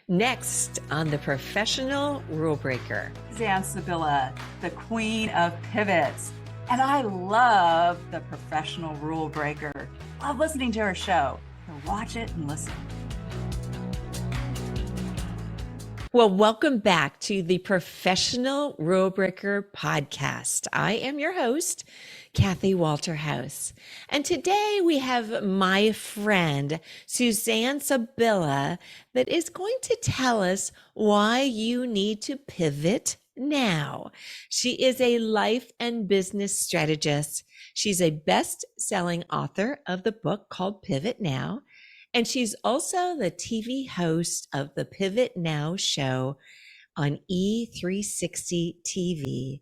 Next on The Professional Rule Breaker. Suzanne Sibilla, the queen of pivots. And I love The Professional Rule Breaker. Love listening to her show. So watch it and listen. Well, welcome back to the Professional Rule Breaker podcast. I am your host, Kathy Walterhouse. And today we have my friend, Suzanne Sibilla, that is going to tell us why you need to pivot now. She is a life and business strategist. She's a best-selling author of the book called Pivot Now. And she's also the TV host of the Pivot Now show on E360 TV.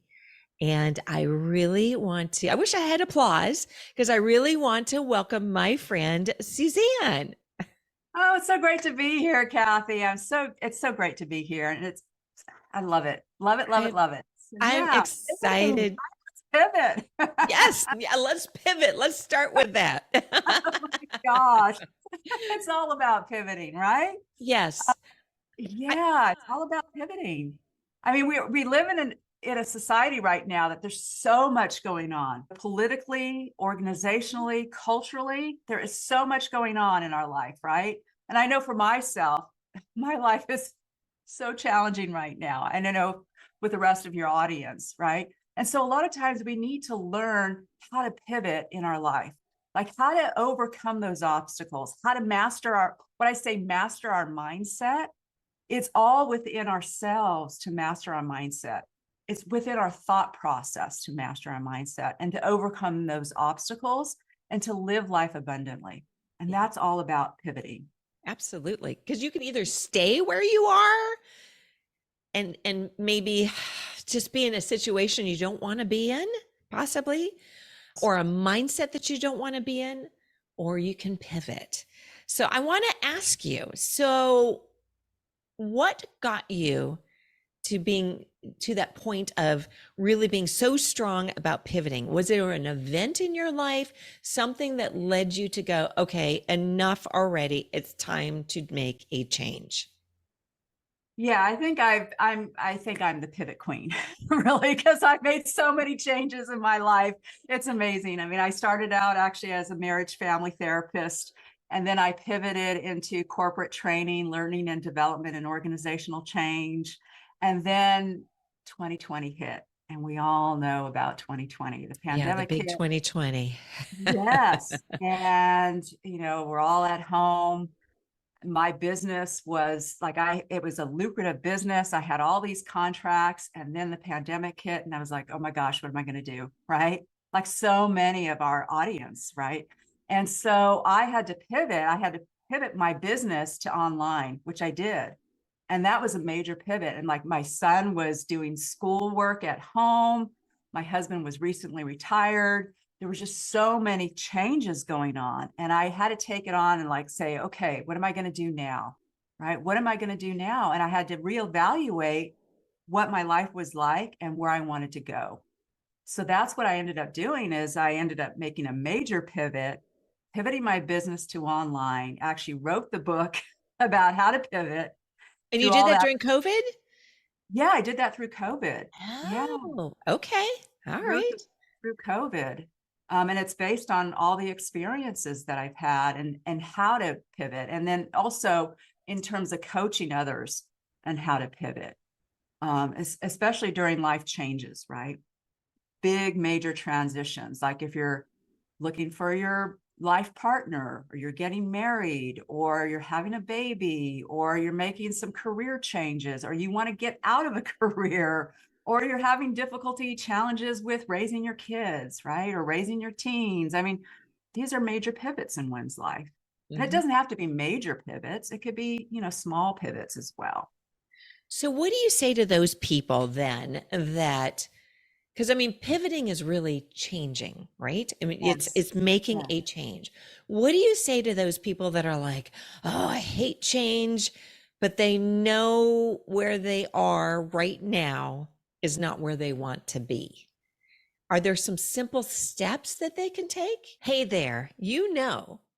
And I wish I had applause because I really want to welcome my friend, Suzanne. Oh, it's so great to be here, Kathy. It's so great to be here. And I love it. Love it, love it, love it. So, I'm excited. Pivot. Yes. Yeah, let's pivot. Let's start with that. Oh my gosh. It's all about pivoting, right? Yes. Yeah, it's all about pivoting. I mean, we live in a society right now that there's so much going on politically, organizationally, culturally. There is so much going on in our life, right? And I know for myself, my life is so challenging right now. And I know with the rest of your audience, right? And so a lot of times we need to learn how to pivot in our life, like how to overcome those obstacles, how to master our mindset. It's all within ourselves to master our mindset. It's within our thought process to master our mindset and to overcome those obstacles and to live life abundantly. And that's all about pivoting. Absolutely. Because you can either stay where you are and maybe just be in a situation you don't want to be in, possibly, or a mindset that you don't want to be in, or you can pivot. So I want to ask you, what got you to that point of really being so strong about pivoting? Was there an event in your life, something that led you to go, okay, enough already, it's time to make a change? Yeah, I think I'm the pivot queen, really, because I've made so many changes in my life. It's amazing. I mean, I started out actually as a marriage family therapist, and then I pivoted into corporate training, learning and development, and organizational change. And then 2020 hit, and we all know about 2020, the pandemic The big hit. 2020. Yes. And, we're all at home. My business was it was a lucrative business. I had all these contracts, and then the pandemic hit, and I was like, oh my gosh, what am I going to do? Right? Like so many of our audience, right? And so I had to pivot. I had to pivot my business to online, which I did. And that was a major pivot. And like my son was doing schoolwork at home. My husband was recently retired. There was just so many changes going on. And I had to take it on and say, okay, what am I going to do now? Right? What am I going to do now? And I had to reevaluate what my life was like and where I wanted to go. So that's what I ended up doing is I ended up making a major pivot, pivoting my business to online, actually wrote the book about how to pivot. And you did that during COVID? Yeah, I did that through COVID. Oh, okay. All right. Through COVID. And it's based on all the experiences that I've had and how to pivot. And then also in terms of coaching others and how to pivot, especially during life changes, right? Big major transitions. Like if you're looking for your life partner, or you're getting married, or you're having a baby, or you're making some career changes, or you want to get out of a career, or you're having difficulty, challenges with raising your kids, right? Or raising your teens. I mean, these are major pivots in one's life. And it doesn't have to be major pivots. It could be, small pivots as well. So what do you say to those people then because I mean, pivoting is really changing, right? I mean, Yes. it's making a change. What do you say to those people that are like, oh, I hate change, but they know where they are right now is not where they want to be? Are there some simple steps that they can take? Hey there,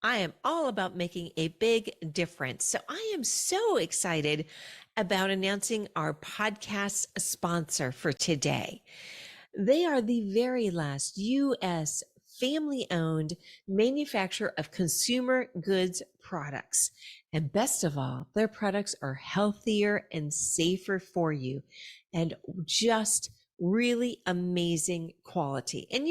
I am all about making a big difference. So I am so excited about announcing our podcast sponsor for today. They are the very last U.S. family owned manufacturer of consumer goods products. And best of all, their products are healthier and safer for you and just really amazing quality. And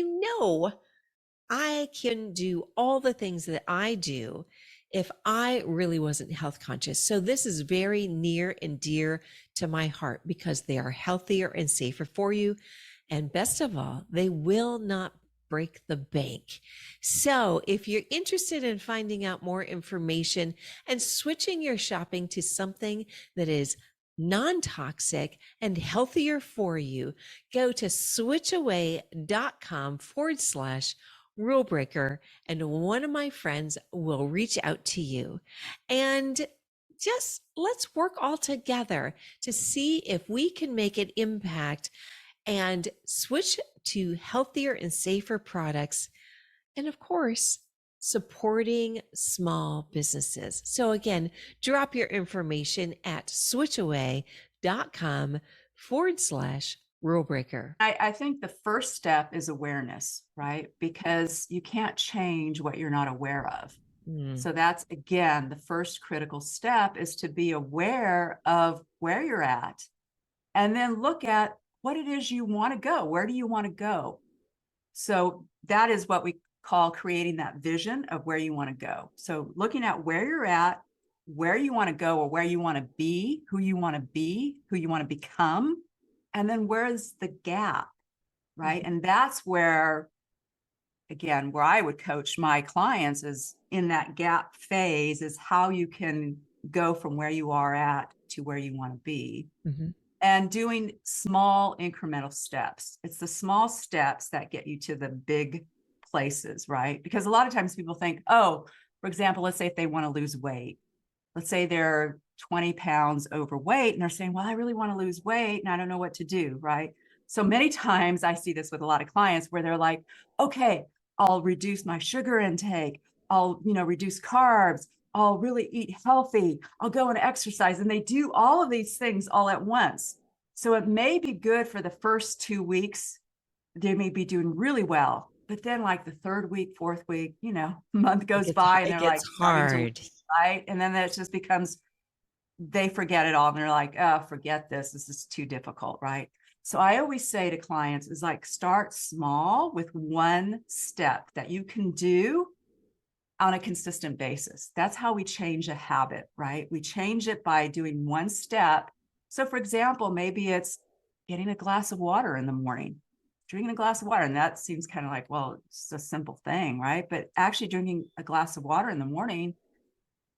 I can do all the things that I do if I really wasn't health conscious. So this is very near and dear to my heart because they are healthier and safer for you. And best of all, they will not break the bank. So if you're interested in finding out more information and switching your shopping to something that is non-toxic and healthier for you, go to switchaway.com/rule breaker, and one of my friends will reach out to you. And just let's work all together to see if we can make an impact and switch to healthier and safer products. And of course, supporting small businesses. So again, drop your information at switchaway.com/rule breaker. I think the first step is awareness, right? Because you can't change what you're not aware of. So that's, again, the first critical step is to be aware of where you're at and then look at what it is you want to go. Where do you want to go? So that is what we call creating that vision of where you want to go. So looking at where you're at, where you want to go, or where you want to be, who you want to be, who you want to become, and then where's the gap, right? And that's where, again, where I would coach my clients is in that gap phase is how you can go from where you are at to where you want to be. And doing small incremental steps. It's the small steps that get you to the big places, right? Because a lot of times people think, oh, for example, let's say if they want to lose weight, let's say they're 20 pounds overweight and they're saying, well, I really want to lose weight and I don't know what to do, right? So many times I see this with a lot of clients where they're like, okay, I'll reduce my sugar intake. I'll, reduce carbs. I'll really eat healthy. I'll go and exercise. And they do all of these things all at once. So it may be good for the first 2 weeks. They may be doing really well. But then like the third week, fourth week, month goes by and they're like starting to, right? And then it just becomes, they forget it all. And they're like, oh, forget this. This is too difficult, right? So I always say to clients is like, start small with one step that you can do on a consistent basis. That's how we change a habit, right? We change it by doing one step. So for example, maybe it's getting a glass of water in the morning, drinking a glass of water. And that seems kind of like, well, it's a simple thing, right? But actually drinking a glass of water in the morning,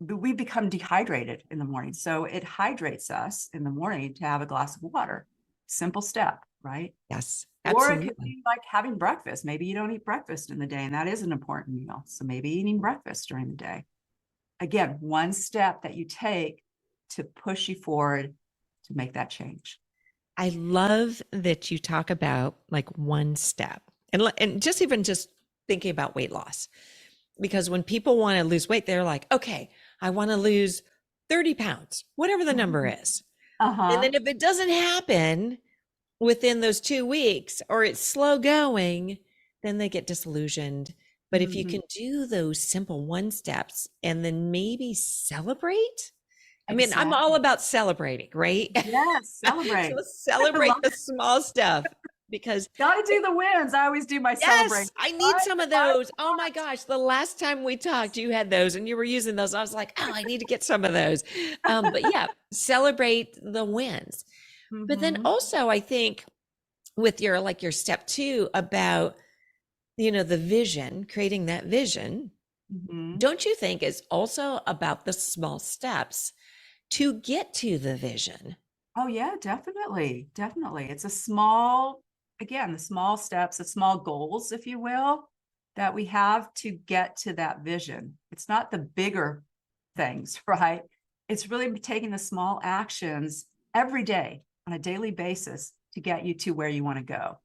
we become dehydrated in the morning. So it hydrates us in the morning to have a glass of water. Simple step, right? Yes, absolutely. Or absolutely. it could be like having breakfast. Maybe you don't eat breakfast in the day, and that is an important meal. So maybe eating breakfast during the day. Again, one step that you take to push you forward to make that change. I love that you talk about like one step and just thinking about weight loss, because when people want to lose weight, they're like, okay, I want to lose 30 pounds, whatever the number is. And then if it doesn't happen within those 2 weeks or it's slow going, then they get disillusioned. But if you can do those simple one steps and then maybe celebrate. I mean, I'm all about celebrating, right? Yes, celebrate. So celebrate the small stuff because gotta do the wins. I always do my celebration. I need some of those. Oh my gosh, the last time we talked, you had those and you were using those. I was like, oh, I need to get some of those. But yeah, celebrate the wins. But then also, I think with your step 2 about the vision, creating that vision, don't you think is also about the small steps to get to the vision? Oh yeah, definitely. Definitely. It's the small steps, the small goals, if you will, that we have to get to that vision. It's not the bigger things, right? It's really taking the small actions every day on a daily basis to get you to where you want to go.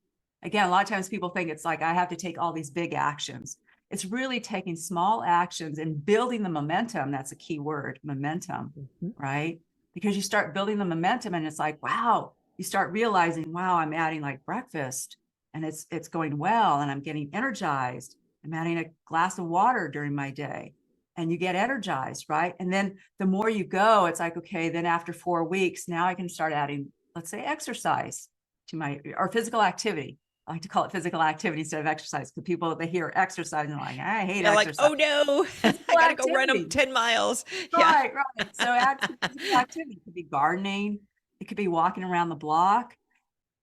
Again, a lot of times people think it's like, I have to take all these big actions. It's really taking small actions and building the momentum. That's a key word, momentum, right? Because you start building the momentum and it's like, wow, you start realizing, wow, I'm adding like breakfast and it's going well and I'm getting energized. I'm adding a glass of water during my day and you get energized, right? And then the more you go, it's like, okay, then after 4 weeks, now I can start adding, let's say, exercise to my, or physical activity. I like to call it physical activity instead of exercise, because people, they hear exercise and they're like, I hate They're like, exercise. oh no, I Physical got to go run activity. 10 miles. Yeah. Right, right. So add some physical activity. It could be gardening. It could be walking around the block.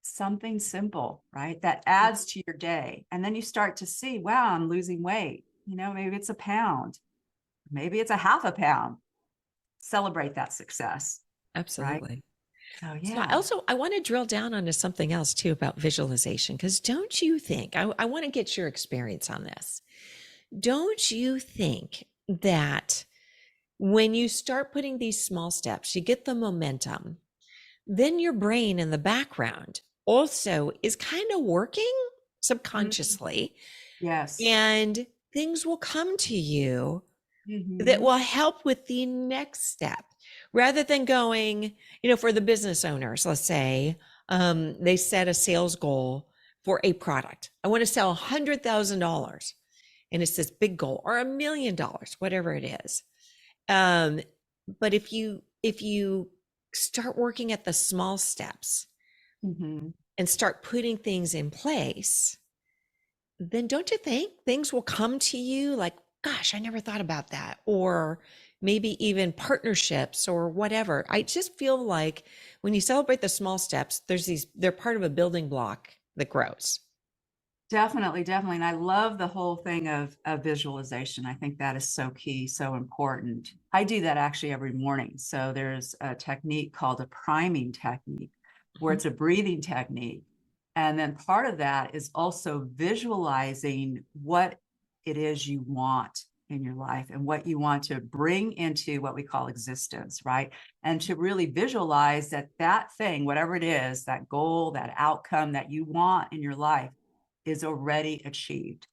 Something simple, right? That adds to your day. And then you start to see, wow, I'm losing weight. You know, maybe it's a pound. Maybe it's a half a pound. Celebrate that success, right? Absolutely. So So yeah. I want to drill down onto something else too about visualization, because don't you think, I want to get your experience on this. Don't you think that when you start putting these small steps, you get the momentum, then your brain in the background also is kind of working Mhm. subconsciously, Yes. and things will come to you that Mhm. will help with the next step rather than going, for the business owners, let's say, they set a sales goal for a product. I want to sell $100,000, and it's this big goal, or $1 million, whatever it is. Um, but if you start working at the small steps Mhm. and start putting things in place, then don't you think things will come to you like, gosh, I never thought about that? Or maybe even partnerships or whatever. I just feel like when you celebrate the small steps, they're part of a building block that grows. Definitely, definitely. And I love the whole thing of visualization. I think that is so key, so important. I do that actually every morning. So there's a technique called a priming technique, where Mhm. it's a breathing technique. And then part of that is also visualizing what it is you want in your life and what you want to bring into what we call existence, right? And to really visualize that that thing, whatever it is, that goal, that outcome that you want in your life, is already achieved,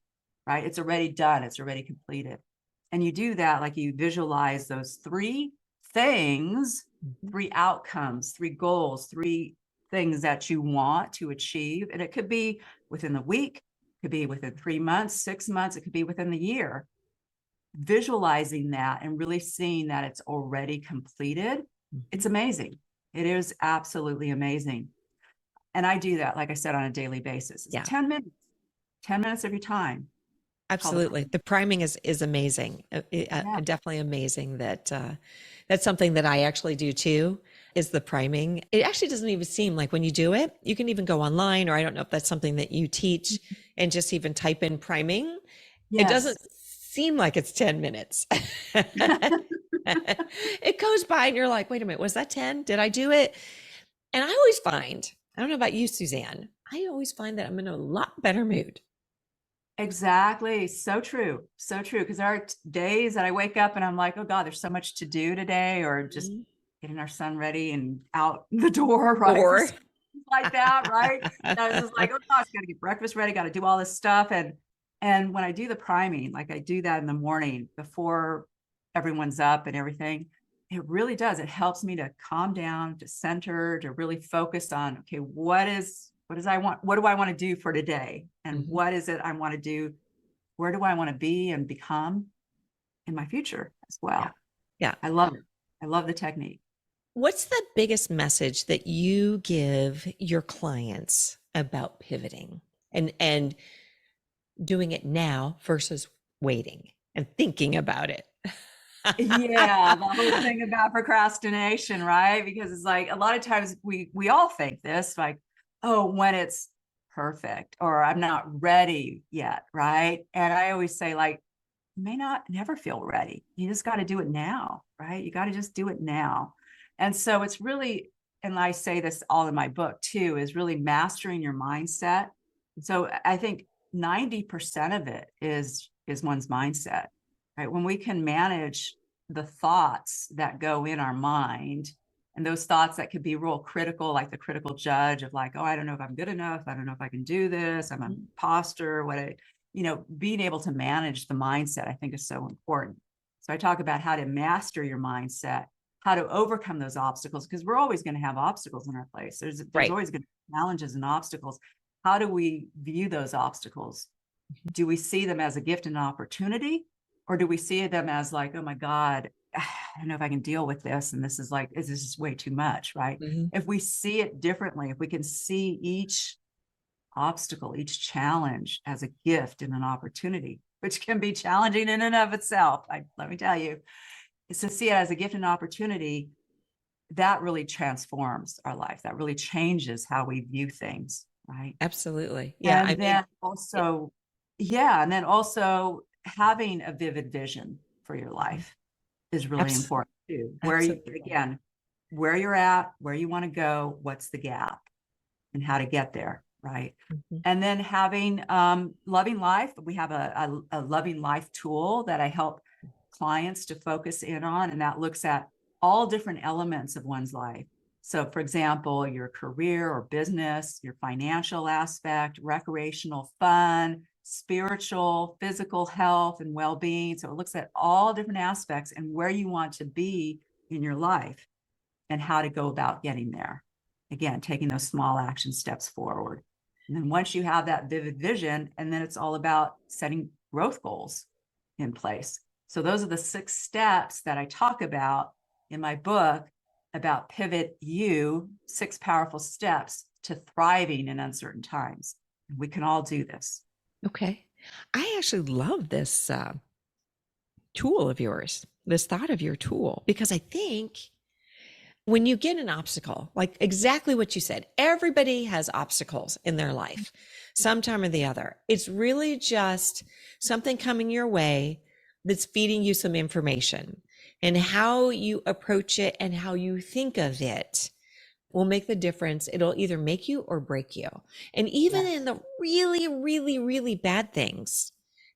right? It's already done. It's already completed. And you do that, like you visualize those three things, Mhm. three outcomes, three goals, three things that you want to achieve. And it could be within the week, it could be within 3 months, 6 months, it could be within the year. Visualizing that and really seeing that it's already completed, it's Mhm. amazing. It is absolutely amazing. And I do that, like I said, on a daily basis. It's Yeah. 10 minutes. 10 minutes of your time. It's called the Absolutely. priming. The priming is amazing. Yeah. Definitely amazing that that's something that I actually do too, is the priming. It actually doesn't even seem like when you do it, you can even go online, or I don't know if that's something that you teach, and just even type in priming. It Yes. doesn't seem like it's 10 minutes. It goes by and you're like, wait a minute, was that 10? Did I do it? And I always find, I don't know about you, Suzanne, I always find that I'm in a lot better mood. Exactly. So true. So true. Because there are days that I wake up and I'm like, oh God, there's so much to do today, or just Mhm. getting our son ready and out the door, right? For Or school, like that, right? And I was just like, oh gosh, got to get breakfast ready, got to do all this stuff. And when I do the priming, like I do that in the morning before everyone's up and everything, it really does. It helps me to calm down, to center, to really focus on, okay, what is I want, what do I want to do for today? And Mhm. what is it I want to do? Where do I want to be and become in my future as Yeah. well? Yeah. I love it. I love the technique. What's the biggest message that you give your clients about pivoting and doing it now versus waiting and thinking about it? Yeah, the whole thing about procrastination, right? Because it's like a lot of times we all think this, like, oh, when it's perfect or I'm not ready yet, right? And I always say, like, you may not never feel ready. You just got to do it now, right? You got to just do it now. And so it's really, and I say this all in my book too, is really mastering your mindset. So I think 90% of it is one's mindset, right? When we can manage the thoughts that go in our mind, and those thoughts that could be real critical, like the critical judge of like, oh, I don't know if I'm good enough. I don't know if I can do this. I'm an imposter. being able to manage the mindset, I think, is so important. So I talk about how to master your mindset, how to overcome those obstacles, because we're always going to have obstacles in our place. There's Right. always going to be challenges and obstacles. How do we view those obstacles? Do we see them as a gift and an opportunity, or do we see them as like, oh my God, I don't know if I can deal with this, and this is way too much, right? Mhm. If we see it differently, if we can see each obstacle, each challenge as a gift and an opportunity, which can be challenging in and of itself, let me tell you, is to see it as a gift and opportunity, that really transforms our life. That really changes how we view things, right? Absolutely. Yeah. I And mean, then also, and then also having a vivid vision for your life is really important too. Absolutely. Where you're at, where you want to go, what's the gap, and how to get there, right? Mhm. And then having loving life. We have a loving life tool that I help clients to focus in on, and that looks at all different elements of one's life. So, for example, your career or business, your financial aspect, recreational fun, spiritual, physical health, and well-being. So it looks at all different aspects and where you want to be in your life and how to go about getting there. Again, taking those small action steps forward. And then once you have that vivid vision, and then it's all about setting growth goals in place. So those are the 6 steps that I talk about in my book about Pivot You, 6 powerful steps to thriving in uncertain times. We can all do this. Okay. I actually love this tool of yours, this thought of your tool, because I think when you get an obstacle, like exactly what you said, everybody has obstacles in their life, sometime or the other. It's really just something coming your way that's feeding you some information, and how you approach it and how you think of it will make the difference. It'll either make you or break you. And even in the really, really, really bad things,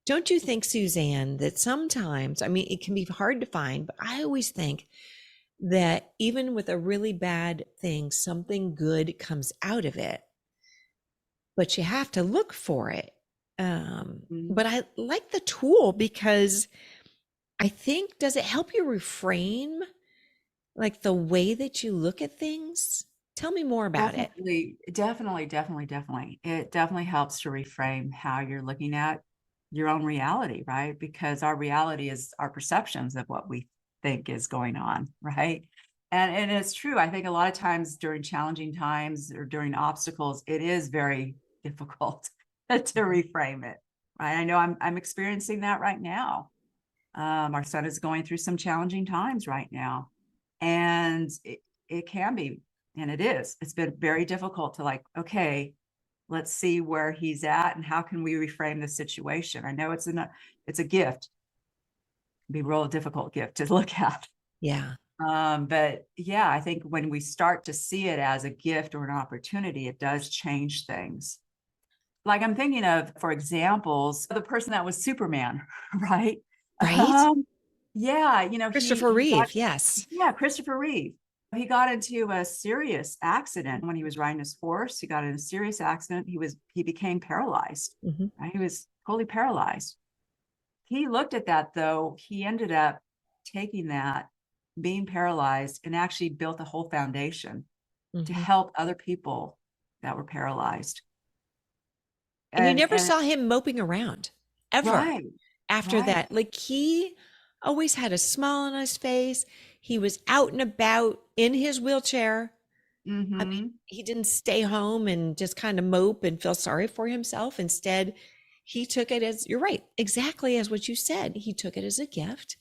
don't you think, Suzanne, that sometimes, I mean, it can be hard to find, but I always think that even with a really bad thing, something good comes out of it, but you have to look for it. But I like the tool because I think, does it help you reframe like the way that you look at things? Tell me more about it. Definitely, definitely, definitely, definitely. It definitely helps to reframe how you're looking at your own reality, right? Because our reality is our perceptions of what we think is going on, right? And it's true. I think a lot of times during challenging times or during obstacles, it is very difficult to reframe it, right? I know I'm experiencing that right now. Our son is going through some challenging times right now, and it can be, and it's been very difficult to like, okay, let's see where he's at and how can we reframe the situation. I know it's a gift, it can be a real difficult gift to look at. Yeah. But yeah, I think when we start to see it as a gift or an opportunity, it does change things. Like I'm thinking of, for examples, the person that was Superman, right? Right? Yeah, Christopher he got, Reeve. Yes. yeah, Christopher Reeve. He got into a serious accident when he was riding his horse. He got in a serious accident. He became paralyzed. Mm-hmm. Right? He was totally paralyzed. He looked at that though. He ended up taking that, being paralyzed, and actually built a whole foundation to Mm-hmm. help other people that were paralyzed. And you never And saw him moping around ever right, after right. that. Like, he always had a smile on his face. He was out and about in his wheelchair. I mean, Mm-hmm. he didn't stay home and just kind of mope and feel sorry for himself. Instead, he took it as, you're right, exactly as what you said. He took it as a gift,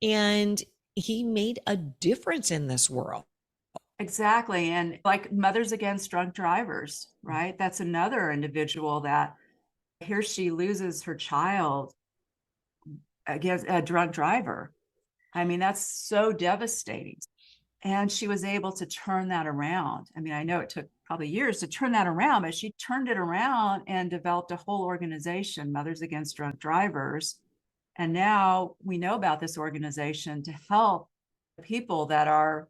and he made a difference in this world. Exactly. And like Mothers Against Drunk Drivers, right? That's another individual that here she loses her child against a drunk driver. I mean, that's so devastating. And she was able to turn that around. I mean, I know it took probably years to turn that around, but she turned it around and developed a whole organization, Mothers Against Drunk Drivers. And now we know about this organization to help people that are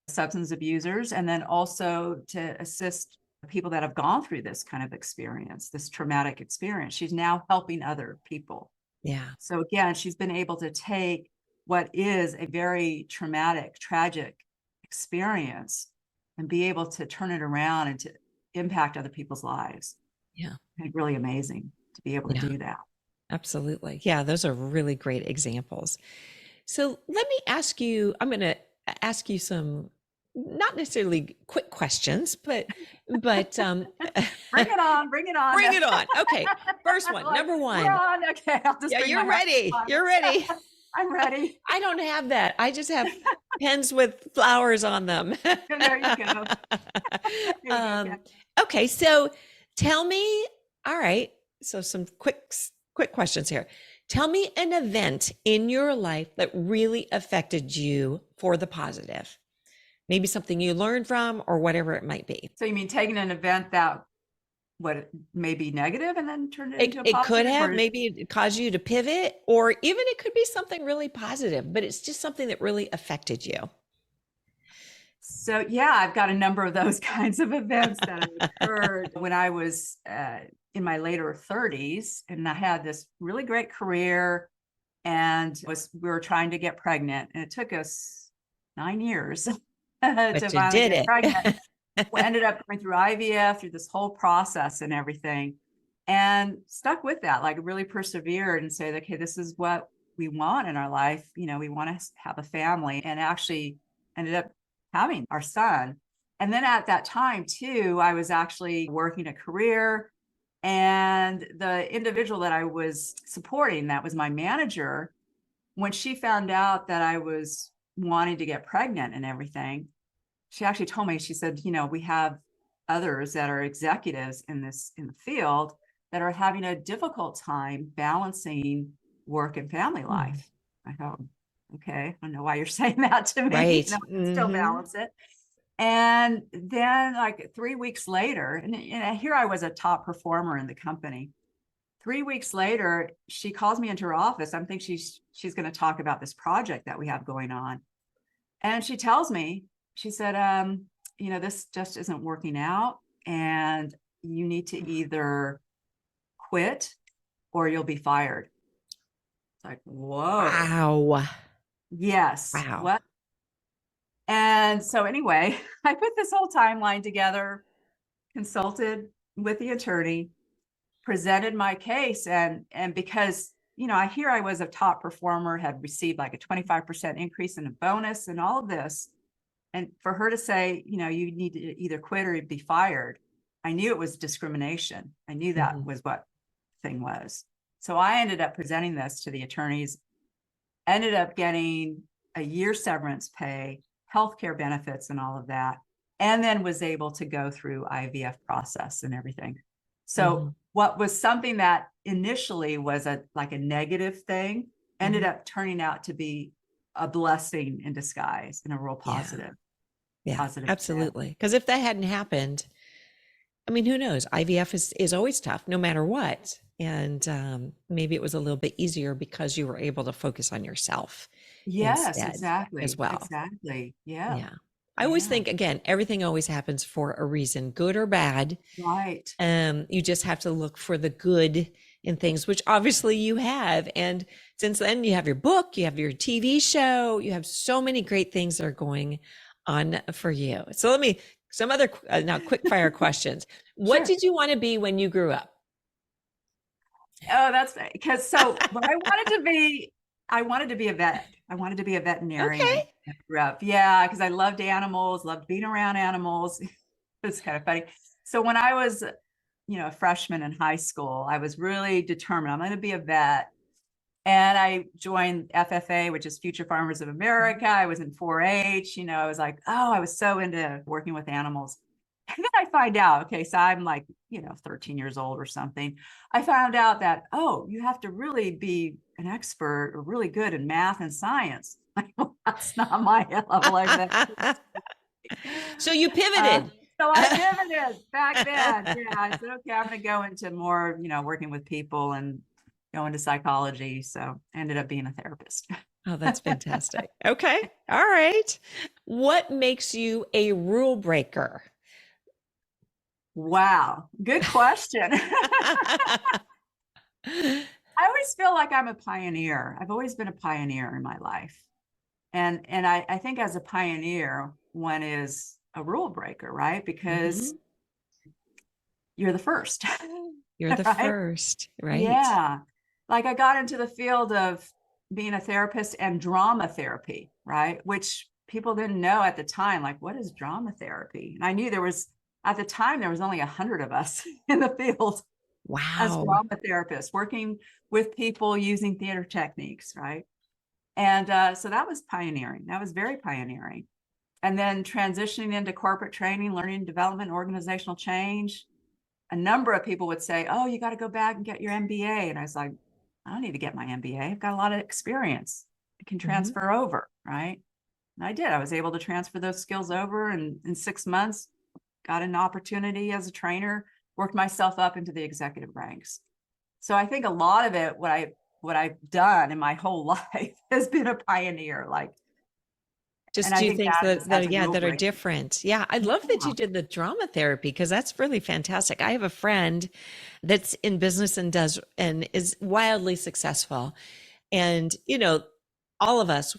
substance abusers, and then also to assist people that have gone through this kind of experience, this traumatic experience. She's now helping other people. Yeah. So again, she's been able to take what is a very traumatic, tragic experience and be able to turn it around and to impact other people's lives. Yeah. It's really amazing to be able to do that. Absolutely. Yeah, those are really great examples. So let me ask you, I'm going to ask you some not necessarily quick questions, but bring it on. bring it on. Okay. First one, number one. We're on. Okay. I'll just bring you're ready. You're ready. I'm ready. I don't have that. I just have pens with flowers on them. There you go. Okay. So tell me, all right. So some quick questions here. Tell me an event in your life that really affected you for the positive. Maybe something you learned from or whatever it might be. So you mean taking an event that may be negative and then turn it into a positive? It could have, maybe it caused you to pivot, or even it could be something really positive, but it's just something that really affected you. So yeah, I've got a number of those kinds of events that occurred when I was in my later 30s, and I had this really great career, and we were trying to get pregnant, and it took us 9 years to finally get pregnant. We ended up going through IVF, through this whole process and everything, and stuck with that, like really persevered and said, okay, this is what we want in our life. You know, we want to have a family, and actually ended up having our son. And then at that time too, I was actually working a career, and the individual that I was supporting, that was my manager, when she found out that I was wanting to get pregnant and everything, she actually told me, she said, you know, we have others that are executives in the field that are having a difficult time balancing work and family life. I thought, okay, I don't know why you're saying that to me. Right. Still balance it. And then like 3 weeks later, and here I was a top performer in the company. 3 weeks later, she calls me into her office. I'm thinking she's going to talk about this project that we have going on. And she tells me, she said, you know, this just isn't working out, and you need to either quit or you'll be fired. It's like, whoa. Wow. Yes. Wow. What? And so anyway, I put this whole timeline together, consulted with the attorney, presented my case, and because, you know, I was a top performer, had received like a 25% increase in a bonus and all of this. And for her to say, you know, you need to either quit or be fired, I knew it was discrimination. I knew that was what the thing was. So I ended up presenting this to the attorneys, ended up getting a year severance pay, healthcare benefits and all of that, and then was able to go through IVF process and everything. So what was something that initially was like a negative thing ended up turning out to be a blessing in disguise and a real positive. Yeah, positive absolutely. Because if that hadn't happened, I mean, who knows? IVF is always tough, no matter what. And maybe it was a little bit easier because you were able to focus on yourself. Yes, exactly. As well. Exactly. Yeah. Yeah. I always think, again, everything always happens for a reason, good or bad. Right. You just have to look for the good in things, which obviously you have. And since then, you have your book, you have your TV show, you have so many great things that are going on for you. So some other now quick fire questions. What did you want to be when you grew up? Oh, that's because so what I wanted to be a vet. I wanted to be a veterinarian. Okay. I grew up. Yeah, because I loved animals, loved being around animals. It's kind of funny. So when I was, you know, a freshman in high school, I was really determined I'm going to be a vet. And I joined FFA, which is Future Farmers of America. I was in 4-H, you know, I was like, oh, I was so into working with animals. And then I find out, okay, so I'm like, you know, 13 years old or something. I found out that, oh, you have to really be an expert or really good in math and science. That's not my level. So you pivoted. So I pivoted back then. Yeah, I said, okay, I'm going to go into more, you know, working with people and go into psychology. So I ended up being a therapist. Oh, that's fantastic. Okay. All right. What makes you a rule breaker? Wow. Good question. I always feel like I'm a pioneer. I've always been a pioneer in my life. And I think as a pioneer, one is a rule breaker, right? Because Mhm. you're the first, You're the right? first, right? Yeah. Like I got into the field of being a therapist and drama therapy, right? Which people didn't know at the time, like, what is drama therapy? And I knew at the time, there was only 100 of us in the field as Wow. drama therapists, working with people using theater techniques, right? And so that was pioneering. That was very pioneering. And then transitioning into corporate training, learning development, organizational change. A number of people would say, oh, you got to go back and get your MBA. And I was like, I don't need to get my MBA. I've got a lot of experience. It can Mhm. transfer over, right? And I did. I was able to transfer those skills over, and in 6 months, got an opportunity as a trainer, worked myself up into the executive ranks. So I think a lot of it, what I've done in my whole life has been a pioneer. Like, and Just I do think things that that's a yeah, rule that are breaker. different. Yeah, I love that Yeah. you did the drama therapy because that's really fantastic. I have a friend that's in business and does and is wildly successful. And, all of us,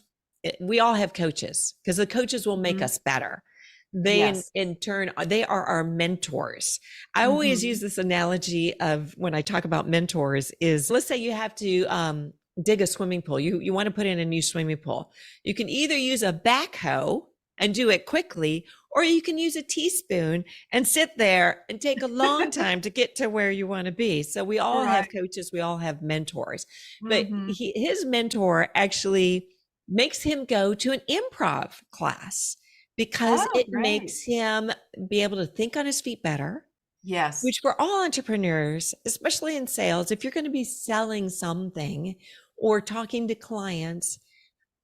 we all have coaches because the coaches will make Mhm. us better. They, in, Yes. in turn, they are our mentors. I always use Mhm. this analogy of when I talk about mentors is let's say you have to dig a swimming pool. You want to put in a new swimming pool. You can either use a backhoe and do it quickly, or you can use a teaspoon and sit there and take a long time to get to where you want to be. So we all have Right. coaches, we all have mentors, but Mhm. his mentor actually makes him go to an improv class because Oh, it great. makes him be able to think on his feet better, Yes. which for all entrepreneurs, especially in sales, if you're going to be selling something or talking to clients,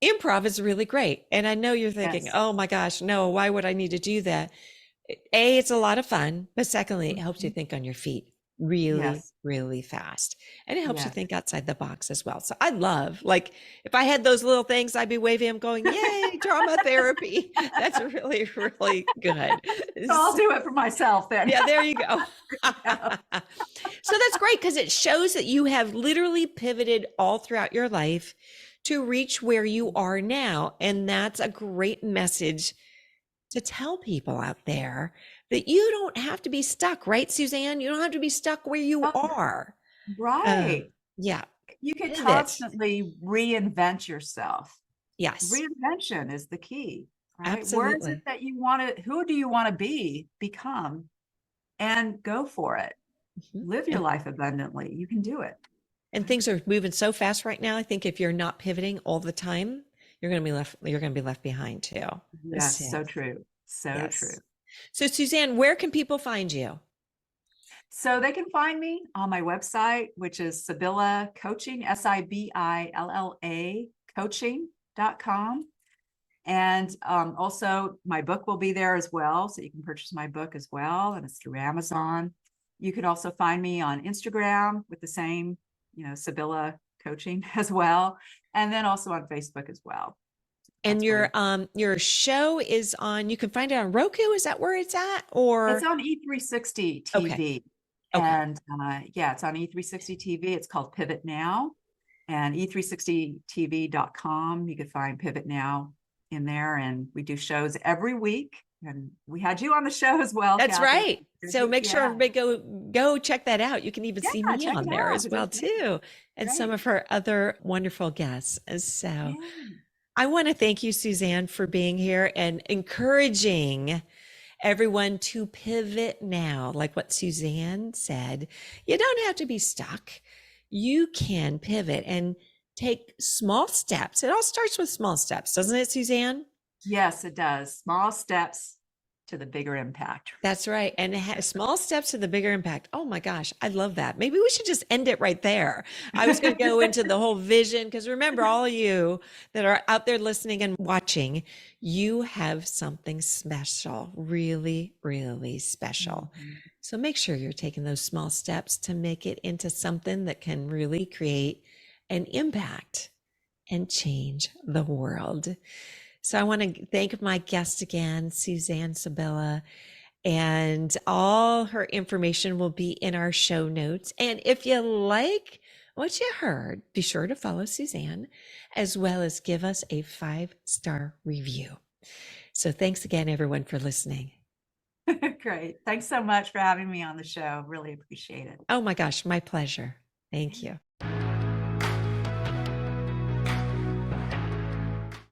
improv is really great. And I know you're thinking, Yes. oh my gosh, no, why would I need to do that? A, it's a lot of fun, but secondly, it helps you Mhm. think on your feet really, Yes. really fast. And it helps you Yes. think outside the box as well. So I love, like, if I had those little things, I'd be waving them going, yay, drama therapy. That's really, really good. So I'll do it for myself then. Yeah, there you go. Yeah. So that's great because it shows that you have literally pivoted all throughout your life to reach where you are now. And that's a great message to tell people out there that you don't have to be stuck, right, Suzanne? You don't have to be stuck where you Oh, are. right. Yeah, You could pivot. constantly reinvent yourself. Yes, Reinvention is the key, right? Where is it absolutely. that you want to, who do you want to become, and go for it. Mhm. Live your life abundantly. You can do it. And things are moving so fast right now. I think if you're not pivoting all the time, you're going to be left behind too. Yes, So, so true. So true. yes. So Suzanne, where can people find you? So they can find me on my website, which is Sabilla Coaching, Sibilla coaching.com. And also my book will be there as well. So you can purchase my book as well. And it's through Amazon. You can also find me on Instagram with the same, Sabilla Coaching as well. And then also on Facebook as well. And That's where your show is on, you can find it on Roku. Is that where it's at? it's Or on E360 okay. TV. Okay. And yeah, it's on E360 TV. It's called Pivot Now, and e360tv.com. You could find Pivot Now in there. And we do shows every week. And we had you on the show as well, That's Kathy. right. So make sure Yeah. everybody go check that out. You can even see Yeah, me check on it there out. as It well was great. too, and some Great. of her other wonderful guests. So Yeah. I want to thank you, Suzanne, for being here and encouraging everyone to pivot now. Like what Suzanne said, you don't have to be stuck. You can pivot and take small steps. It all starts with small steps, doesn't it, Suzanne? Yes, it does. Small steps to the bigger impact. That's right. And small steps to the bigger impact. Oh my gosh, I love that. Maybe we should just end it right there. I was going to go into the whole vision because remember, all of you that are out there listening and watching, you have something special, really, really special. Mhm. So make sure you're taking those small steps to make it into something that can really create an impact and change the world. So I want to thank my guest again, Suzanne Sibilla. And all her information will be in our show notes. And if you like what you heard, be sure to follow Suzanne, as well as give us a 5-star review. So thanks again, everyone, for listening. Great. Thanks so much for having me on the show. Really appreciate it. Oh my gosh, my pleasure. Thank you.